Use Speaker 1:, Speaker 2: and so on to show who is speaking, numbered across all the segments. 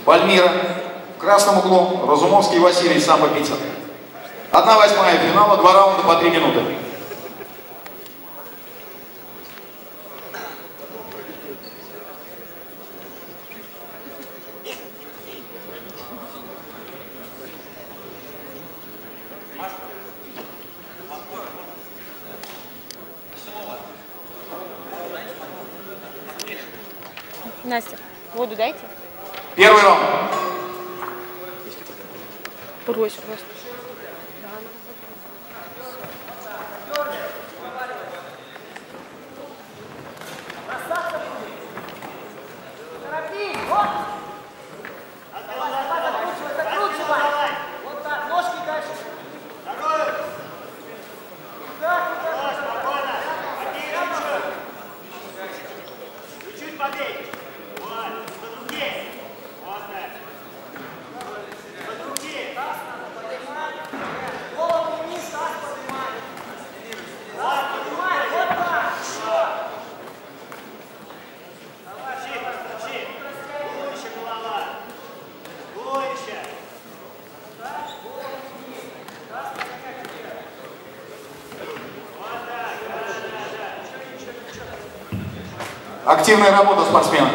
Speaker 1: Пальмира. В красном углу Разумовский Василий, самбо-пицца. 1/8 финала, 2 раунда по 3 минуты.
Speaker 2: Настя, воду дайте.
Speaker 1: Первый раунд.
Speaker 2: Брось просто.
Speaker 1: Активная работа спортсмена.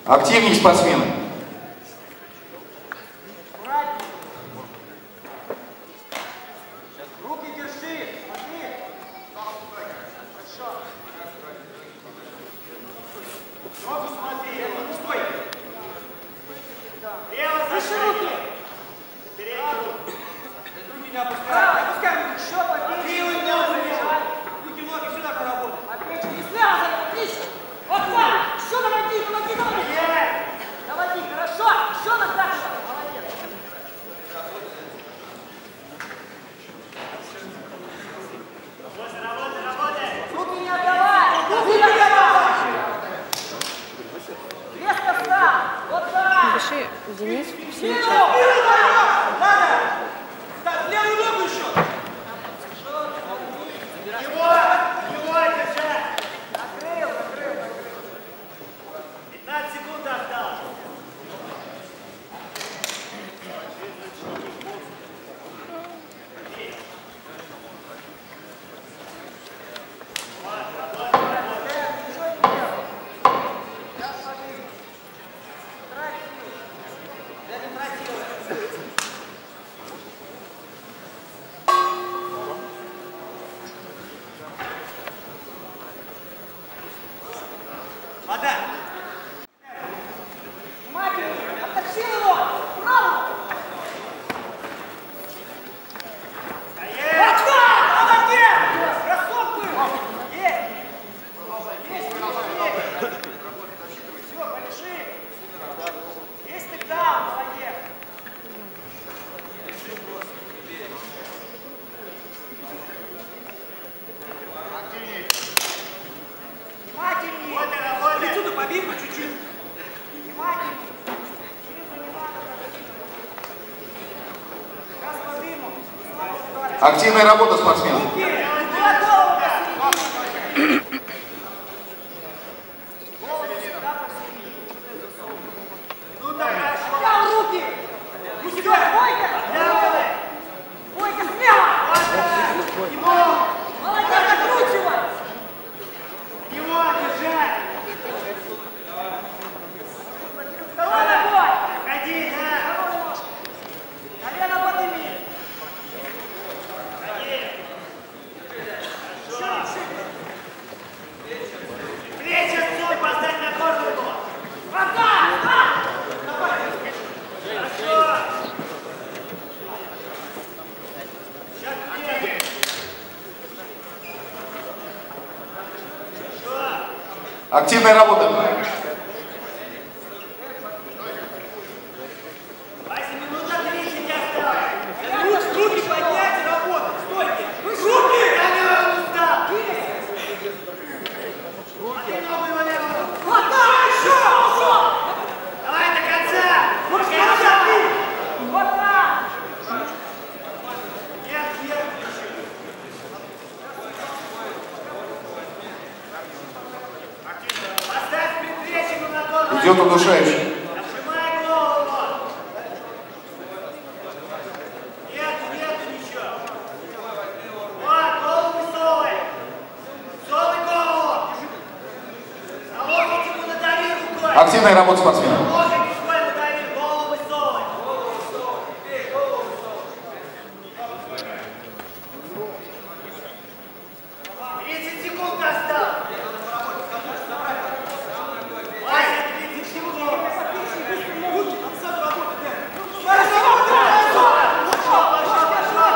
Speaker 1: Активнее спортсмены.
Speaker 3: Руки держи, смотри. Хорошо. Ногу смотри, стой. Лево выше руки. Вперед. Руки не опускай. Опускай руки. Еще подбей. Руки, ноги сюда поработай. Опять не связано, отлично. Вот так. Еще наводи, наводи, наводи. Наводи, хорошо. Еще так дальше. Молодец. Руки не отдавай! Руки не отдавай! Резко встал! Вот так!
Speaker 2: Напиши, Денис, все
Speaker 3: Надо! Ставь левую ногу еще! Его держать! Накрыл! 15 секунд осталось! Вода! Внимательно! Оттащил его! Право! Стоять! Молодец! Бросок был! Есть! Все, пореши! Есть ты там, молодец! Внимательнее! Вот и работает! Отсюда побей по чуть-чуть! Внимательнее! Снизу не надо проходить! Раз подвинул! Слава ударить!
Speaker 1: Активная работа спортсмена.
Speaker 3: Руки! Голову посередине! Голову всегда посередине! Ну давай! Взял руки! Руки давай! Бойко! Бойко, смело! Ему! Молодец, откручивай! Его держать! Второй ногой! Ходи, да! Колено подними! Ходи!
Speaker 1: Активная работа.
Speaker 3: Вася, минута 30 осталось. Руки поднять и работать. Стойте. Руки! Я не устал. Смотри ногу его левую. Вот так! Еще! Давай до конца! До конца! Вот так! Нет, нет. Поставь предплечье на голову.
Speaker 1: Идет удушающий.
Speaker 3: Нажимай голову. Нету ничего. Вот, голову высовывай. Высовывай голову. На локоть ему надави рукой.
Speaker 1: Активная работа спортсмена.
Speaker 3: Локоть рукой надави, голову высовывай. 30 секунд осталось. Вася, 30 секунд. Пошел. До конца.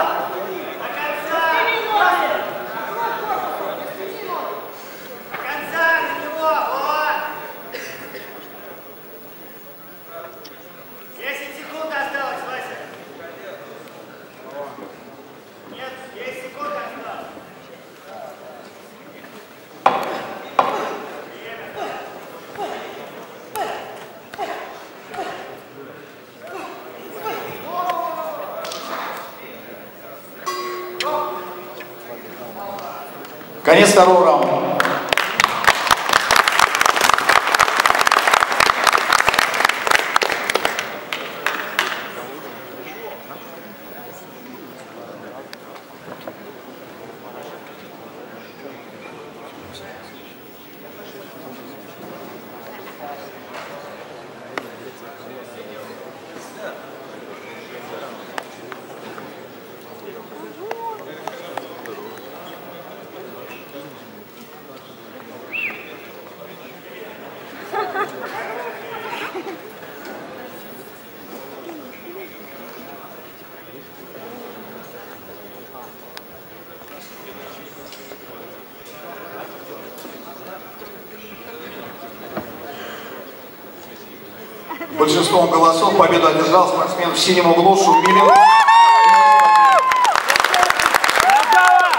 Speaker 3: До конца на него. Вот. 10 секунд осталось, Вася. Нет, 10 секунд осталось.
Speaker 1: Конец второго раунда. Большинством голосов победу одержал спортсмен в синем углу Шумилин.
Speaker 4: Красава!